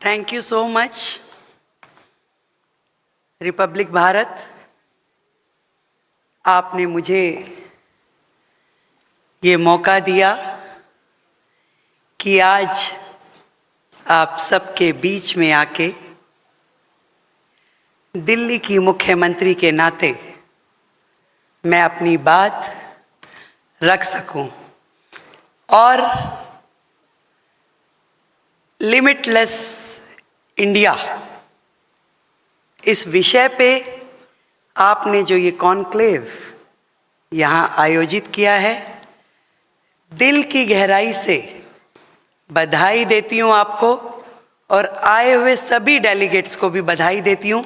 Thank you so much. Republic Bharat, आपने मुझे ये मौका दिया कि आज आप सबके बीच में आके दिल्ली की मुख्यमंत्री के नाते मैं अपनी बात रख सकूं और लिमिटलेस इंडिया इस विषय पे आपने जो ये कॉन्क्लेव यहाँ आयोजित किया है, दिल की गहराई से बधाई देती हूँ आपको और आए हुए सभी डेलीगेट्स को भी बधाई देती हूँ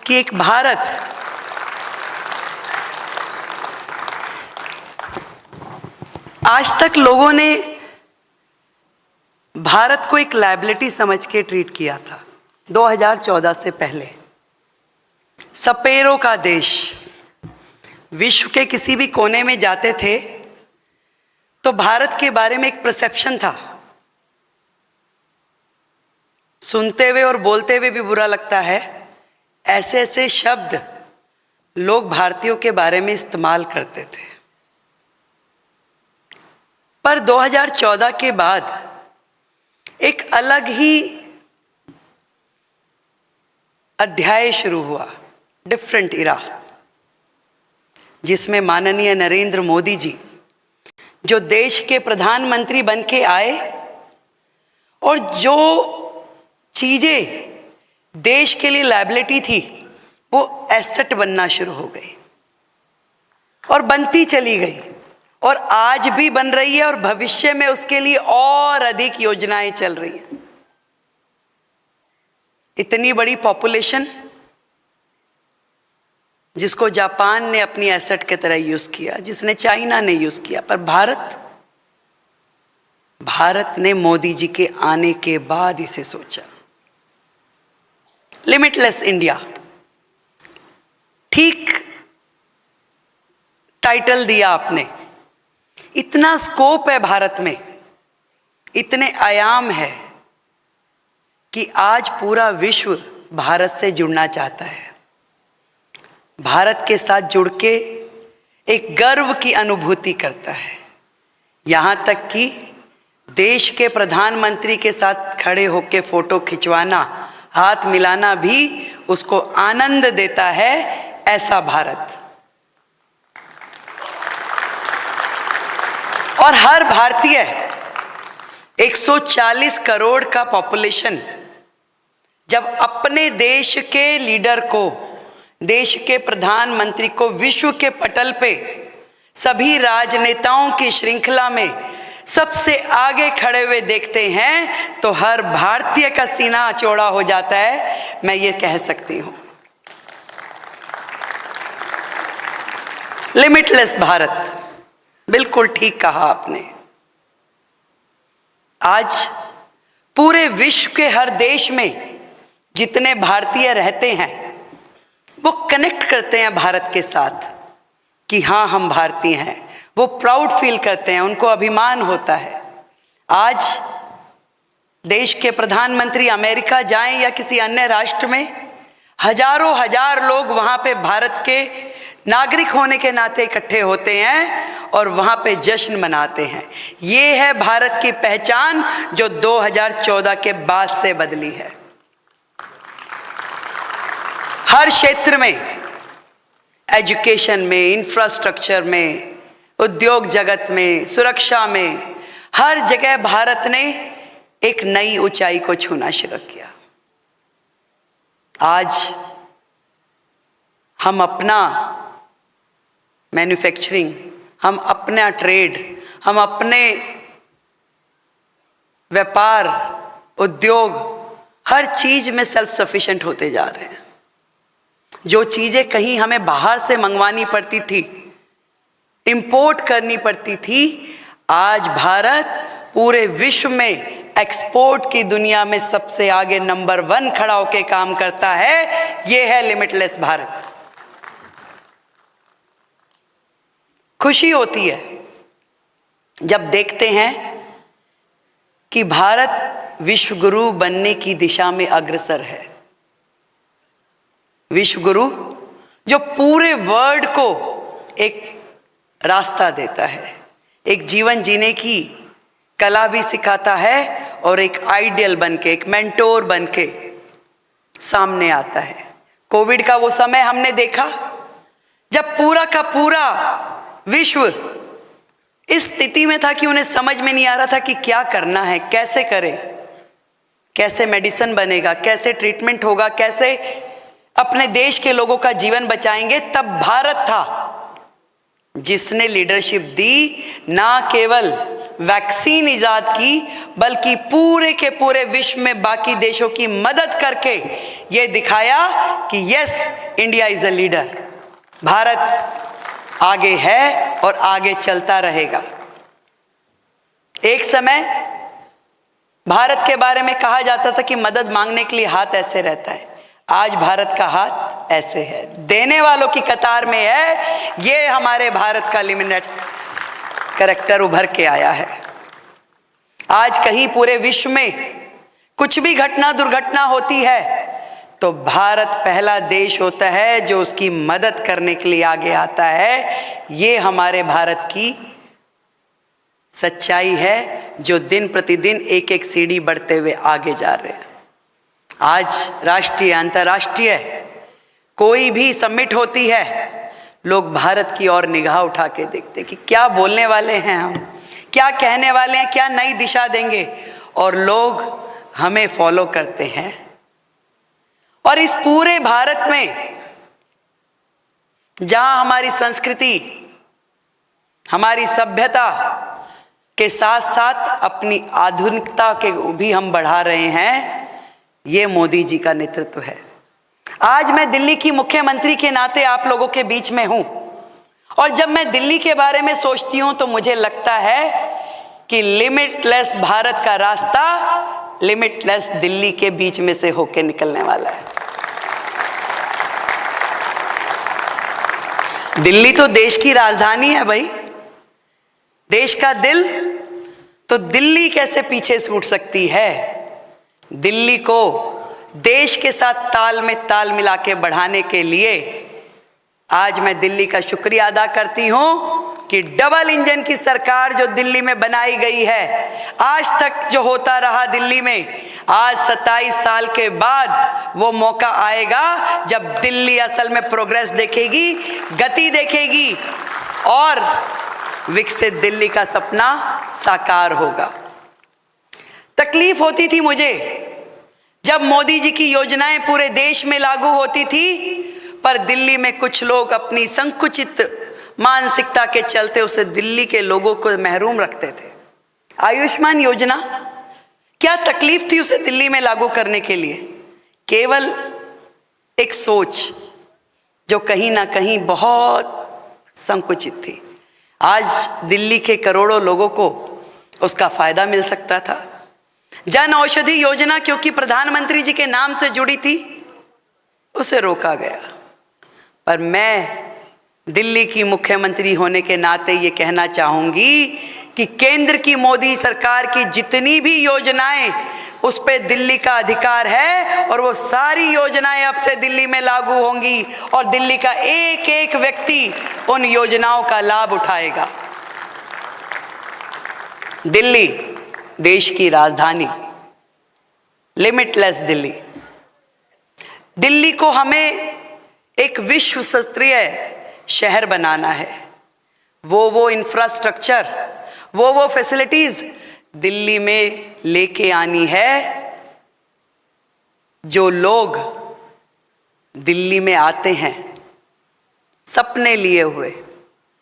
कि एक भारत आज तक लोगों ने भारत को एक लायबिलिटी समझ के ट्रीट किया था। 2014 से पहले सपेरों का देश, विश्व के किसी भी कोने में जाते थे तो भारत के बारे में एक परसेप्शन था। सुनते हुए और बोलते हुए भी बुरा लगता है, ऐसे ऐसे शब्द लोग भारतीयों के बारे में इस्तेमाल करते थे। पर 2014 के बाद एक अलग ही अध्याय शुरू हुआ, डिफरेंट इरा, जिसमें माननीय नरेंद्र मोदी जी जो देश के प्रधानमंत्री बन के आए और जो चीजें देश के लिए लायबिलिटी थी वो एसेट बनना शुरू हो गई और बनती चली गई और आज भी बन रही है और भविष्य में उसके लिए और अधिक योजनाएं चल रही हैं। इतनी बड़ी पॉपुलेशन जिसको जापान ने अपनी एसेट की तरह यूज किया, जिसने चाइना ने यूज किया, पर भारत ने मोदी जी के आने के बाद इसे सोचा। लिमिटलेस इंडिया, ठीक टाइटल दिया आपने। इतना स्कोप है भारत में, इतने आयाम है कि आज पूरा विश्व भारत से जुड़ना चाहता है। भारत के साथ जुड़ के एक गर्व की अनुभूति करता है। यहां तक कि देश के प्रधानमंत्री के साथ खड़े होकर फोटो खिंचवाना, हाथ मिलाना भी उसको आनंद देता है। ऐसा भारत, और हर भारतीय 140 करोड़ का पॉपुलेशन जब अपने देश के लीडर को, देश के प्रधानमंत्री को विश्व के पटल पे सभी राजनेताओं की श्रृंखला में सबसे आगे खड़े हुए देखते हैं तो हर भारतीय का सीना चौड़ा हो जाता है, मैं ये कह सकती हूं। लिमिटलेस भारत, बिल्कुल ठीक कहा आपने। आज पूरे विश्व के हर देश में जितने भारतीय रहते हैं वो कनेक्ट करते हैं भारत के साथ कि हाँ हम भारतीय हैं। वो प्राउड फील करते हैं, उनको अभिमान होता है। आज देश के प्रधानमंत्री अमेरिका जाएं या किसी अन्य राष्ट्र में, हजारों हजार लोग वहां पे भारत के नागरिक होने के नाते इकट्ठे होते हैं और वहां पे जश्न मनाते हैं। ये है भारत की पहचान जो 2014 के बाद से बदली है। हर क्षेत्र में, एजुकेशन में, इंफ्रास्ट्रक्चर में, उद्योग जगत में, सुरक्षा में, हर जगह भारत ने एक नई ऊंचाई को छूना शुरू किया। आज हम अपना मैन्युफैक्चरिंग, हम अपना ट्रेड, हम अपने व्यापार, उद्योग, हर चीज में सेल्फ सफिशिएंट होते जा रहे हैं। जो चीजें कहीं हमें बाहर से मंगवानी पड़ती थी, इंपोर्ट करनी पड़ती थी, आज भारत पूरे विश्व में एक्सपोर्ट की दुनिया में सबसे आगे नंबर 1 खड़ा होकर काम करता है। यह है लिमिटलेस भारत। खुशी होती है जब देखते हैं कि भारत विश्व गुरु बनने की दिशा में अग्रसर है। विश्व गुरु जो पूरे वर्ल्ड को एक रास्ता देता है, एक जीवन जीने की कला भी सिखाता है और एक आइडियल बनके, एक मेंटोर बनके सामने आता है। कोविड का वो समय हमने देखा जब पूरा का पूरा विश्व इस स्थिति में था कि उन्हें समझ में नहीं आ रहा था कि क्या करना है, कैसे करें, कैसे मेडिसिन बनेगा, कैसे ट्रीटमेंट होगा, कैसे अपने देश के लोगों का जीवन बचाएंगे। तब भारत था जिसने लीडरशिप दी, ना केवल वैक्सीन इजाद की बल्कि पूरे के पूरे विश्व में बाकी देशों की मदद करके यह दिखाया कि yes, India is a leader. Bharat आगे है और आगे चलता रहेगा। एक समय भारत के बारे में कहा जाता था कि मदद मांगने के लिए हाथ ऐसे रहता है। आज भारत का हाथ ऐसे है, देने वालों की कतार में है। ये हमारे भारत का लिमिनेट कैरेक्टर उभर के आया है। आज कहीं पूरे विश्व में कुछ भी घटना दुर्घटना होती है तो भारत पहला देश होता है जो उसकी मदद करने के लिए आगे आता है। ये हमारे भारत की सच्चाई है जो दिन प्रतिदिन एक एक सीढ़ी बढ़ते हुए आगे जा रहे हैं। आज राष्ट्रीय अंतर्राष्ट्रीय कोई भी समिट होती है, लोग भारत की ओर निगाह उठा के देखते कि क्या बोलने वाले हैं हम, क्या कहने वाले हैं, क्या नई दिशा देंगे, और लोग हमें फॉलो करते हैं। और इस पूरे भारत में जहां हमारी संस्कृति, हमारी सभ्यता के साथ साथ अपनी आधुनिकता के भी हम बढ़ा रहे हैं, ये मोदी जी का नेतृत्व है। आज मैं दिल्ली की मुख्यमंत्री के नाते आप लोगों के बीच में हूं और जब मैं दिल्ली के बारे में सोचती हूं तो मुझे लगता है कि लिमिटलेस भारत का रास्ता लिमिटलेस दिल्ली के बीच में से होकर निकलने वाला है। दिल्ली तो देश की राजधानी है भाई, देश का दिल, तो दिल्ली कैसे पीछे छूट सकती है। दिल्ली को देश के साथ ताल में ताल मिला के बढ़ाने के लिए आज मैं दिल्ली का शुक्रिया अदा करती हूं कि डबल इंजन की सरकार जो दिल्ली में बनाई गई है, आज तक जो होता रहा दिल्ली में, आज 27 साल के बाद वो मौका आएगा जब दिल्ली असल में प्रोग्रेस देखेगी, गति देखेगी और विकसित दिल्ली का सपना साकार होगा। तकलीफ होती थी मुझे जब मोदी जी की योजनाएं पूरे देश में लागू होती थी, पर दिल्ली में कुछ लोग अपनी संकुचित मानसिकता के चलते उसे दिल्ली के लोगों को महरूम रखते थे। आयुष्मान योजना, क्या तकलीफ थी उसे दिल्ली में लागू करने के लिए? केवल एक सोच जो कहीं ना कहीं बहुत संकुचित थी। आज दिल्ली के करोड़ों लोगों को उसका फायदा मिल सकता था। जन औषधि योजना क्योंकि प्रधानमंत्री जी के नाम से जुड़ी थी, उसे रोका गया। पर मैं दिल्ली की मुख्यमंत्री होने के नाते ये कहना चाहूंगी कि केंद्र की मोदी सरकार की जितनी भी योजनाएं, उस पे दिल्ली का अधिकार है और वो सारी योजनाएं अब से दिल्ली में लागू होंगी और दिल्ली का एक एक व्यक्ति उन योजनाओं का लाभ उठाएगा। दिल्ली देश की राजधानी, लिमिटलेस दिल्ली। दिल्ली को हमें एक विश्व स्तरीय शहर बनाना है। वो इंफ्रास्ट्रक्चर, वो फैसिलिटीज दिल्ली में लेके आनी है जो लोग दिल्ली में आते हैं सपने लिए हुए।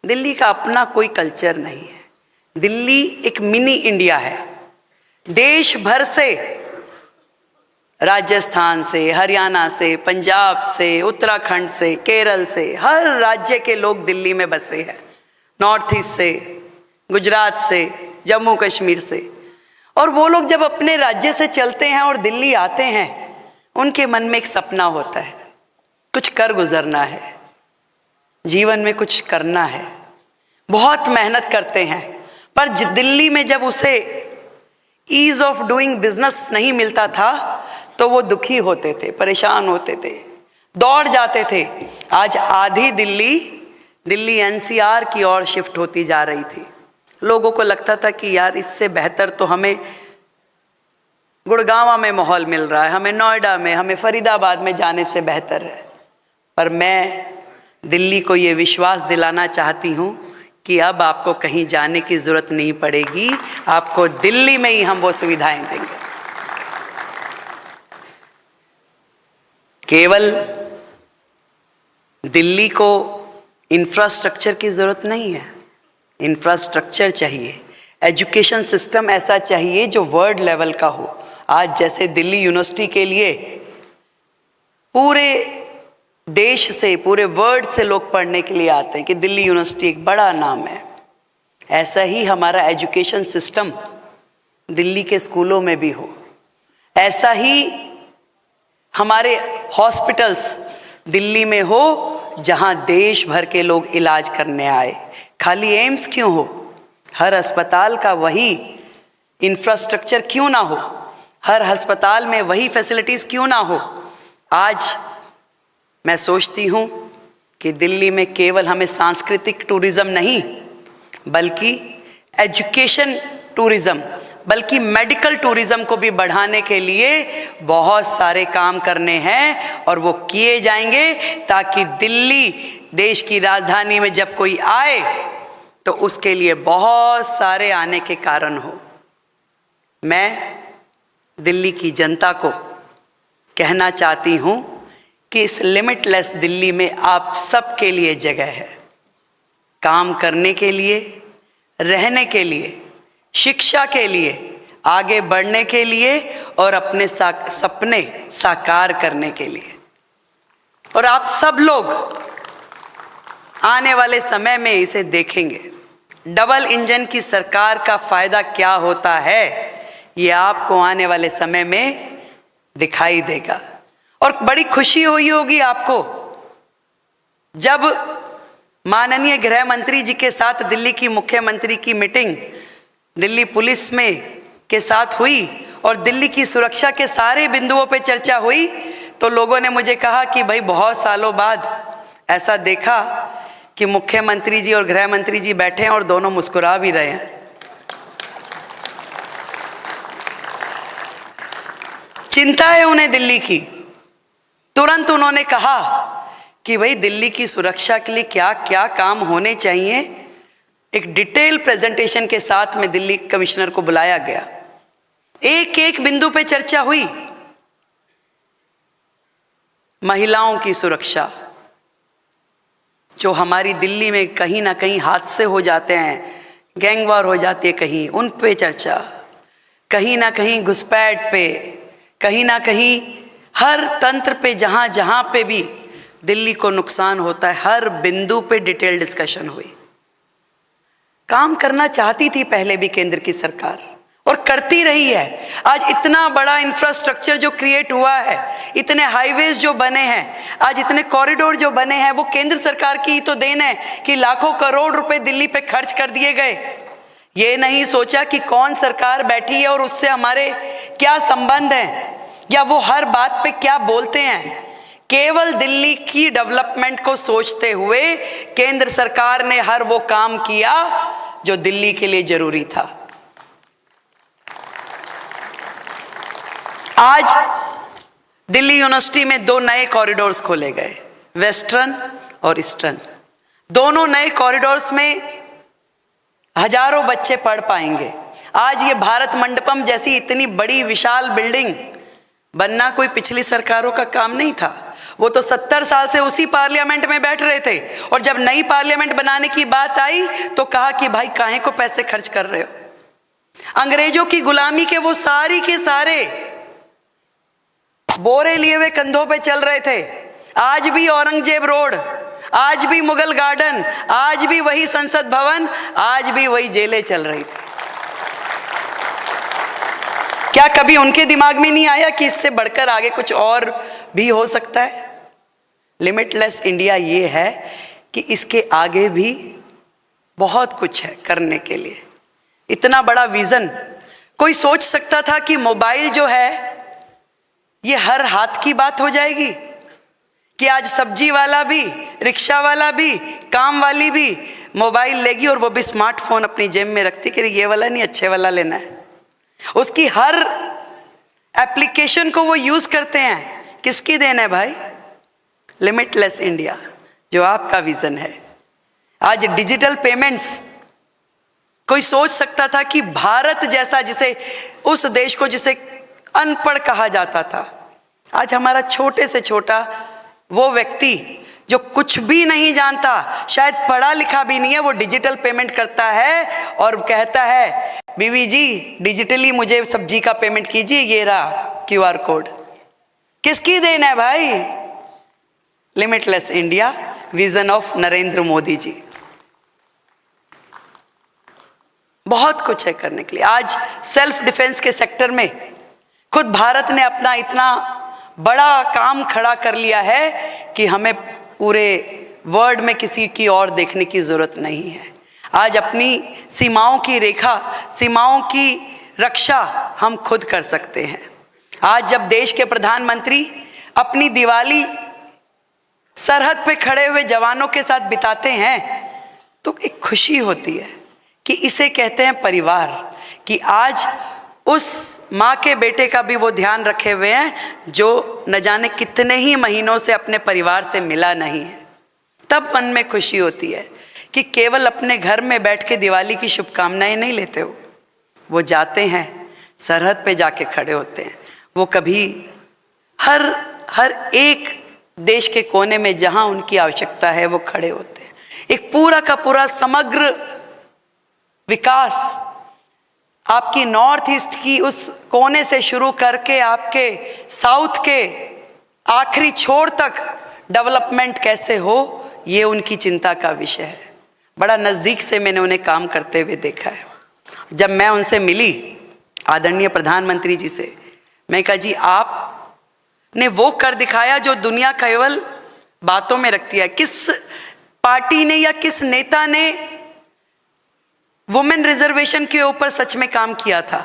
दिल्ली का अपना कोई कल्चर नहीं है। दिल्ली एक मिनी इंडिया है। देश भर से, राजस्थान से, हरियाणा से, पंजाब से, उत्तराखंड से, केरल से, हर राज्य के लोग दिल्ली में बसे हैं। नॉर्थ ईस्ट से, गुजरात से, जम्मू कश्मीर से। और वो लोग जब अपने राज्य से चलते हैं और दिल्ली आते हैं, उनके मन में एक सपना होता है, कुछ कर गुजरना है, जीवन में कुछ करना है। बहुत मेहनत करते हैं, पर दिल्ली में जब उसे ईज ऑफ डूइंग बिजनेस नहीं मिलता था तो वो दुखी होते थे, परेशान होते थे, दौड़ जाते थे। आज आधी दिल्ली एनसीआर की ओर शिफ्ट होती जा रही थी। लोगों को लगता था कि यार इससे बेहतर तो हमें गुड़गांव में माहौल मिल रहा है, हमें नोएडा में, हमें फरीदाबाद में जाने से बेहतर है। पर मैं दिल्ली को ये विश्वास दिलाना चाहती हूँ कि अब आपको कहीं जाने की जरूरत नहीं पड़ेगी, आपको दिल्ली में ही हम वो सुविधाएं देंगे। केवल दिल्ली को इंफ्रास्ट्रक्चर की जरूरत नहीं है, इंफ्रास्ट्रक्चर चाहिए, एजुकेशन सिस्टम ऐसा चाहिए जो वर्ल्ड लेवल का हो। आज जैसे दिल्ली यूनिवर्सिटी के लिए पूरे देश से, पूरे वर्ल्ड से लोग पढ़ने के लिए आते हैं कि दिल्ली यूनिवर्सिटी एक बड़ा नाम है, ऐसा ही हमारा एजुकेशन सिस्टम दिल्ली के स्कूलों में भी हो। ऐसा ही हमारे हॉस्पिटल्स दिल्ली में हो जहां देश भर के लोग इलाज करने आए। खाली एम्स क्यों हो, हर अस्पताल का वही इंफ्रास्ट्रक्चर क्यों ना हो, हर अस्पताल में वही फैसिलिटीज क्यों ना हो। आज मैं सोचती हूं कि दिल्ली में केवल हमें सांस्कृतिक टूरिज्म नहीं बल्कि एजुकेशन टूरिज्म, बल्कि मेडिकल टूरिज्म को भी बढ़ाने के लिए बहुत सारे काम करने हैं और वो किए जाएंगे ताकि दिल्ली देश की राजधानी में जब कोई आए तो उसके लिए बहुत सारे आने के कारण हो। मैं दिल्ली की जनता को कहना चाहती हूं कि इस लिमिटलेस दिल्ली में आप सबके लिए जगह है, काम करने के लिए, रहने के लिए, शिक्षा के लिए, आगे बढ़ने के लिए और अपने सपने साकार करने के लिए। और आप सब लोग आने वाले समय में इसे देखेंगे। डबल इंजन की सरकार का फायदा क्या होता है ये आपको आने वाले समय में दिखाई देगा। और बड़ी खुशी हुई होगी आपको जब माननीय गृह मंत्री जी के साथ दिल्ली की मुख्यमंत्री की मीटिंग दिल्ली पुलिस में के साथ हुई और दिल्ली की सुरक्षा के सारे बिंदुओं पे चर्चा हुई तो लोगों ने मुझे कहा कि भाई बहुत सालों बाद ऐसा देखा कि मुख्यमंत्री जी और गृह मंत्री जी बैठे हैं और दोनों मुस्कुरा भी रहे हैं। चिंता है उन्हें दिल्ली की। तुरंत उन्होंने कहा कि भाई दिल्ली की सुरक्षा के लिए क्या क्या काम होने चाहिए। एक डिटेल प्रेजेंटेशन के साथ में दिल्ली कमिश्नर को बुलाया गया, एक एक बिंदु पे चर्चा हुई। महिलाओं की सुरक्षा, जो हमारी दिल्ली में कहीं ना कहीं हादसे हो जाते हैं, गैंगवार हो जाती है कहीं, उन पे चर्चा, कहीं ना कहीं घुसपैठ पे, कहीं ना कहीं हर तंत्र पे जहां जहां पे भी दिल्ली को नुकसान होता है हर बिंदु पे डिटेल डिस्कशन हुई। काम करना चाहती थी पहले भी केंद्र की सरकार और करती रही है। आज इतना बड़ा इंफ्रास्ट्रक्चर जो क्रिएट हुआ है, इतने हाईवेज जो बने हैं, आज इतने कॉरिडोर जो बने हैं, वो केंद्र सरकार की ही तो देन है कि लाखों करोड़ रुपए दिल्ली पे खर्च कर दिए गए। ये नहीं सोचा कि कौन सरकार बैठी है और उससे हमारे क्या संबंध है या वो हर बात पे क्या बोलते हैं। केवल दिल्ली की डेवलपमेंट को सोचते हुए केंद्र सरकार ने हर वो काम किया जो दिल्ली के लिए जरूरी था। आज दिल्ली यूनिवर्सिटी में 2 नए कॉरिडोर्स खोले गए, वेस्टर्न और ईस्टर्न। दोनों नए कॉरिडोर्स में हजारों बच्चे पढ़ पाएंगे। आज ये भारत मंडपम जैसी इतनी बड़ी विशाल बिल्डिंग बनना कोई पिछली सरकारों का काम नहीं था। वो तो 70 साल से उसी पार्लियामेंट में बैठ रहे थे और जब नई पार्लियामेंट बनाने की बात आई तो कहा कि भाई काहे को पैसे खर्च कर रहे हो। अंग्रेजों की गुलामी के वो सारी के सारे बोरे लिए हुए कंधों पे चल रहे थे। आज भी औरंगजेब रोड, आज भी मुगल गार्डन, आज भी वही संसद भवन, आज भी वही जेलें चल रही थी। क्या कभी उनके दिमाग में नहीं आया कि इससे बढ़कर आगे कुछ और भी हो सकता है? लिमिटलेस इंडिया ये है कि इसके आगे भी बहुत कुछ है करने के लिए। इतना बड़ा विजन कोई सोच सकता था कि मोबाइल जो है ये हर हाथ की बात हो जाएगी, कि आज सब्जी वाला भी, रिक्शा वाला भी, काम वाली भी मोबाइल लेगी और वो भी स्मार्टफोन अपनी जेब में रखती कि ये वाला नहीं, अच्छे वाला लेना है। उसकी हर एप्लीकेशन को वो यूज करते हैं। किसकी देन है भाई? लिमिटलेस इंडिया जो आपका विजन है। आज डिजिटल पेमेंट्स, कोई सोच सकता था कि भारत जैसा, जिसे उस देश को जिसे अनपढ़ कहा जाता था, आज हमारा छोटे से छोटा वो व्यक्ति जो कुछ भी नहीं जानता, शायद पढ़ा लिखा भी नहीं है, वो डिजिटल पेमेंट करता है और कहता है बीवी जी डिजिटली मुझे सब्जी का पेमेंट कीजिए, ये रहा QR कोड। किसकी देन है भाई? Limitless India, vision of Narendra Modi ji. बहुत कुछ है करने के लिए। आज सेल्फ डिफेंस के सेक्टर में खुद भारत ने अपना इतना बड़ा काम खड़ा कर लिया है कि हमें पूरे वर्ल्ड में किसी की और देखने की जरूरत नहीं है। आज अपनी सीमाओं की रेखा, सीमाओं की रक्षा हम खुद कर सकते हैं। आज जब देश के प्रधानमंत्री अपनी दिवाली सरहद पे खड़े हुए जवानों के साथ बिताते हैं तो एक खुशी होती है कि इसे कहते हैं परिवार, कि आज उस माँ के बेटे का भी वो ध्यान रखे हुए हैं जो न जाने कितने ही महीनों से अपने परिवार से मिला नहीं है। तब मन में खुशी होती है कि केवल अपने घर में बैठ के दिवाली की शुभकामनाएं नहीं लेते हो, वो जाते हैं सरहद पे जाके खड़े होते हैं। वो कभी हर एक देश के कोने में जहां उनकी आवश्यकता है वो खड़े होते हैं। एक पूरा का पूरा समग्र विकास आपकी नॉर्थ ईस्ट की उस कोने से शुरू करके आपके साउथ के आखिरी छोर तक डेवलपमेंट कैसे हो, ये उनकी चिंता का विषय है। बड़ा नज़दीक से मैंने उन्हें काम करते हुए देखा है। जब मैं उनसे मिली आदरणीय प्रधानमंत्री जी से, मैं कहा जी आपने वो कर दिखाया जो दुनिया केवल बातों में रखती है। किस पार्टी ने या किस नेता ने वुमेन रिजर्वेशन के ऊपर सच में काम किया था?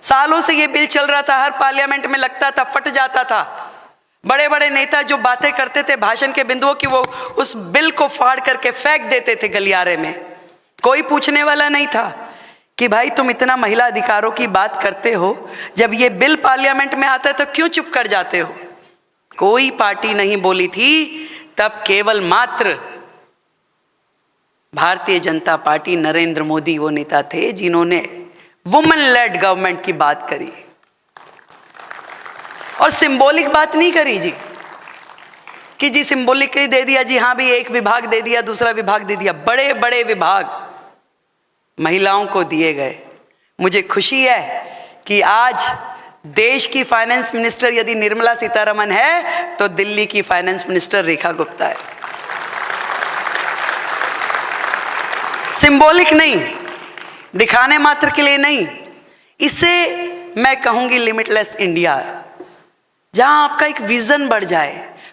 सालों से ये बिल चल रहा था, हर पार्लियामेंट में लगता था, फट जाता था। बड़े बड़े नेता जो बातें करते थे भाषण के बिंदुओं की, वो उस बिल को फाड़ करके फेंक देते थे गलियारे में। कोई पूछने वाला नहीं था कि भाई तुम इतना महिला अधिकारों की बात करते हो, जब ये बिल पार्लियामेंट में आता है तो क्यों चुप कर जाते हो? कोई पार्टी नहीं बोली थी। तब केवल मात्र भारतीय जनता पार्टी, नरेंद्र मोदी वो नेता थे जिन्होंने वुमेन लेड गवर्नमेंट की बात करी, और सिंबॉलिक बात नहीं करी जी कि जी सिंबॉलिकली दे दिया जी, हाँ भी एक विभाग दे दिया, दूसरा विभाग दे दिया। बड़े बड़े विभाग महिलाओं को दिए गए। मुझे खुशी है कि आज देश की फाइनेंस मिनिस्टर यदि निर्मला सीतारमण है तो दिल्ली की फाइनेंस मिनिस्टर रेखा गुप्ता है। सिंबॉलिक नहीं, दिखाने मात्र के लिए नहीं, इसे मैं कहूंगी लिमिटलेस इंडिया, जहां आपका एक विजन बढ़ जाए।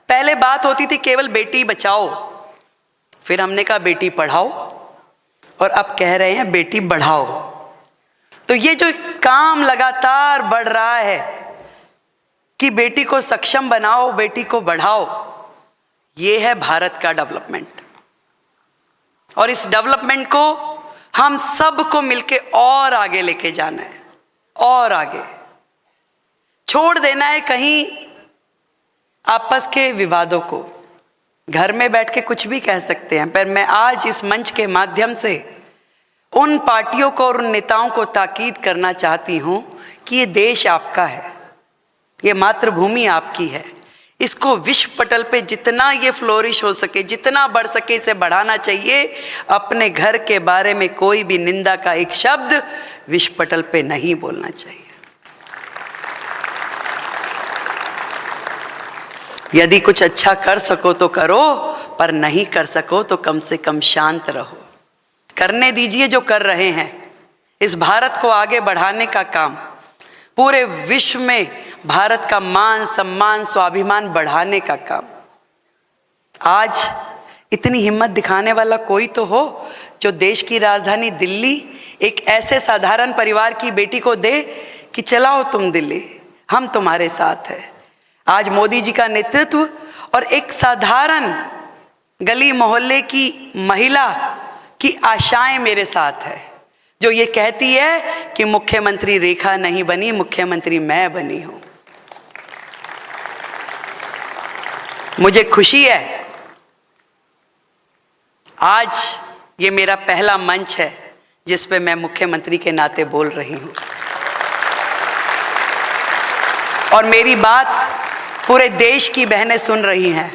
पहले बात होती थी केवल बेटी बचाओ, फिर हमने कहा बेटी पढ़ाओ, और अब कह रहे हैं बेटी बढ़ाओ। तो ये जो काम लगातार बढ़ रहा है कि बेटी को सक्षम बनाओ, बेटी को बढ़ाओ, ये है भारत का डेवलपमेंट। और इस डेवलपमेंट को हम सबको मिलके और आगे लेके जाना है, और आगे छोड़ देना है कहीं आपस के विवादों को। घर में बैठ के कुछ भी कह सकते हैं, पर मैं आज इस मंच के माध्यम से उन पार्टियों को और उन नेताओं को ताकीद करना चाहती हूं कि ये देश आपका है, ये मातृभूमि आपकी है। इसको विश्व पटल पे जितना ये फ्लोरिश हो सके, जितना बढ़ सके, इसे बढ़ाना चाहिए। अपने घर के बारे में कोई भी निंदा का एक शब्द विश्व पटल पे नहीं बोलना चाहिए। यदि कुछ अच्छा कर सको तो करो, पर नहीं कर सको तो कम से कम शांत रहो। करने दीजिए जो कर रहे हैं। इस भारत को आगे बढ़ाने का काम, पूरे विश्व में भारत का मान सम्मान स्वाभिमान बढ़ाने का काम। आज इतनी हिम्मत दिखाने वाला कोई तो हो जो देश की राजधानी दिल्ली एक ऐसे साधारण परिवार की बेटी को दे कि चलाओ तुम दिल्ली, हम तुम्हारे साथ हैं। आज मोदी जी का नेतृत्व और एक साधारण गली मोहल्ले की महिला की आशाएं मेरे साथ है, जो ये कहती है कि मुख्यमंत्री रेखा नहीं बनी, मुख्यमंत्री मैं बनी हूं। मुझे खुशी है आज ये मेरा पहला मंच है जिस पे मैं मुख्यमंत्री के नाते बोल रही हूं, और मेरी बात पूरे देश की बहनें सुन रही हैं।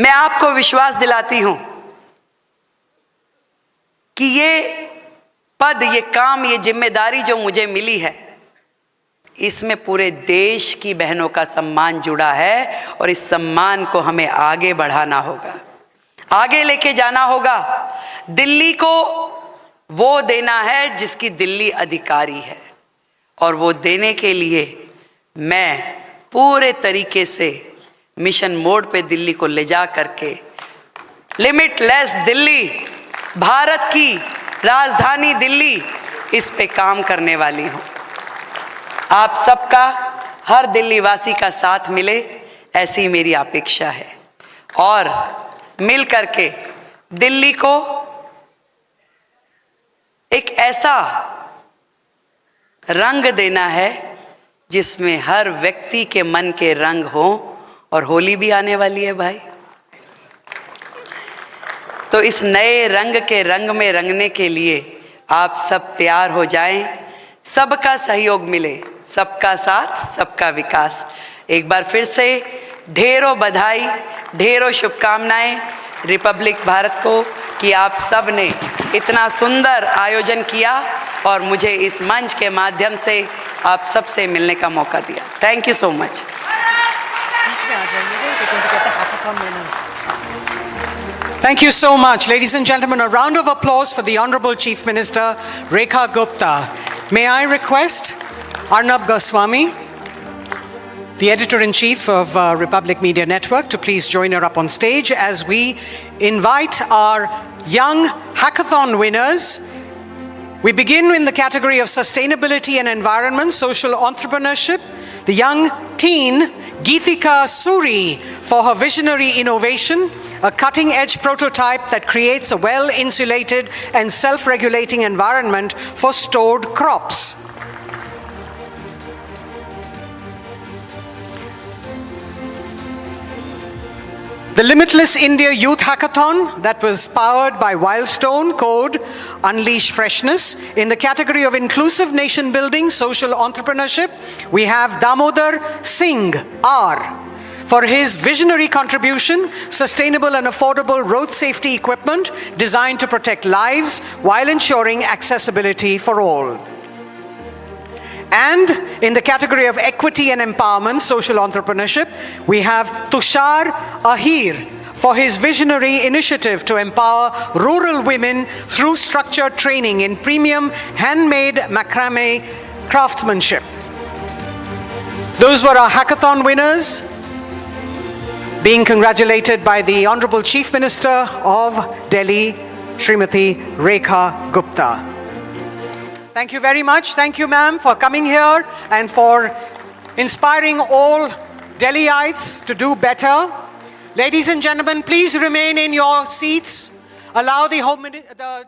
मैं आपको विश्वास दिलाती हूं कि ये पद, ये काम, ये जिम्मेदारी जो मुझे मिली है, इसमें पूरे देश की बहनों का सम्मान जुड़ा है, और इस सम्मान को हमें आगे बढ़ाना होगा, आगे लेके जाना होगा। दिल्ली को वो देना है जिसकी दिल्ली अधिकारी है, और वो देने के लिए मैं पूरे तरीके से मिशन मोड पे दिल्ली को ले जा करके लिमिटलेस दिल्ली, भारत की राजधानी दिल्ली, इस पे काम करने वाली हूं। आप सबका, हर दिल्ली वासी का साथ मिले, ऐसी मेरी अपेक्षा है, और मिल करके दिल्ली को एक ऐसा रंग देना है जिसमें हर व्यक्ति के मन के रंग हो। और होली भी आने वाली है भाई, तो इस नए रंग के रंग में रंगने के लिए आप सब तैयार हो जाएं, सबका सहयोग मिले, सबका साथ, सबका विकास। एक बार फिर से ढेरों बधाई, ढेरों शुभकामनाएं रिपब्लिक भारत को कि आप सब ने इतना सुंदर आयोजन किया और मुझे इस मंच के माध्यम से आप सबसे मिलने का मौका दिया। Thank you so much. Thank you so much. Ladies and gentlemen, a round of applause for the Honorable Chief Minister, Rekha Gupta. May I request Arnab Goswami, the Editor-in-Chief of Republic Media Network, to please join her up on stage as we invite our young hackathon winners. We begin in the category of sustainability and environment, social entrepreneurship. The young teen Geetika Suri for her visionary innovation, a cutting-edge prototype that creates a well-insulated and self-regulating environment for stored crops. The Limitless India Youth Hackathon that was powered by Wildstone Code Unleash Freshness. In the category of inclusive nation building, social entrepreneurship, we have Damodar Singh R for his visionary contribution, sustainable and affordable road safety equipment designed to protect lives while ensuring accessibility for all. And in the category of equity and empowerment, social entrepreneurship, we have Tushar Ahir for his visionary initiative to empower rural women through structured training in premium handmade macrame craftsmanship. Those were our hackathon winners, being congratulated by the Honorable Chief Minister of Delhi, Srimati Rekha Gupta. Thank you very much. Thank you, ma'am, for coming here and for inspiring all Delhiites to do better. Ladies and gentlemen, please remain in your seats. Allow the Home Minister,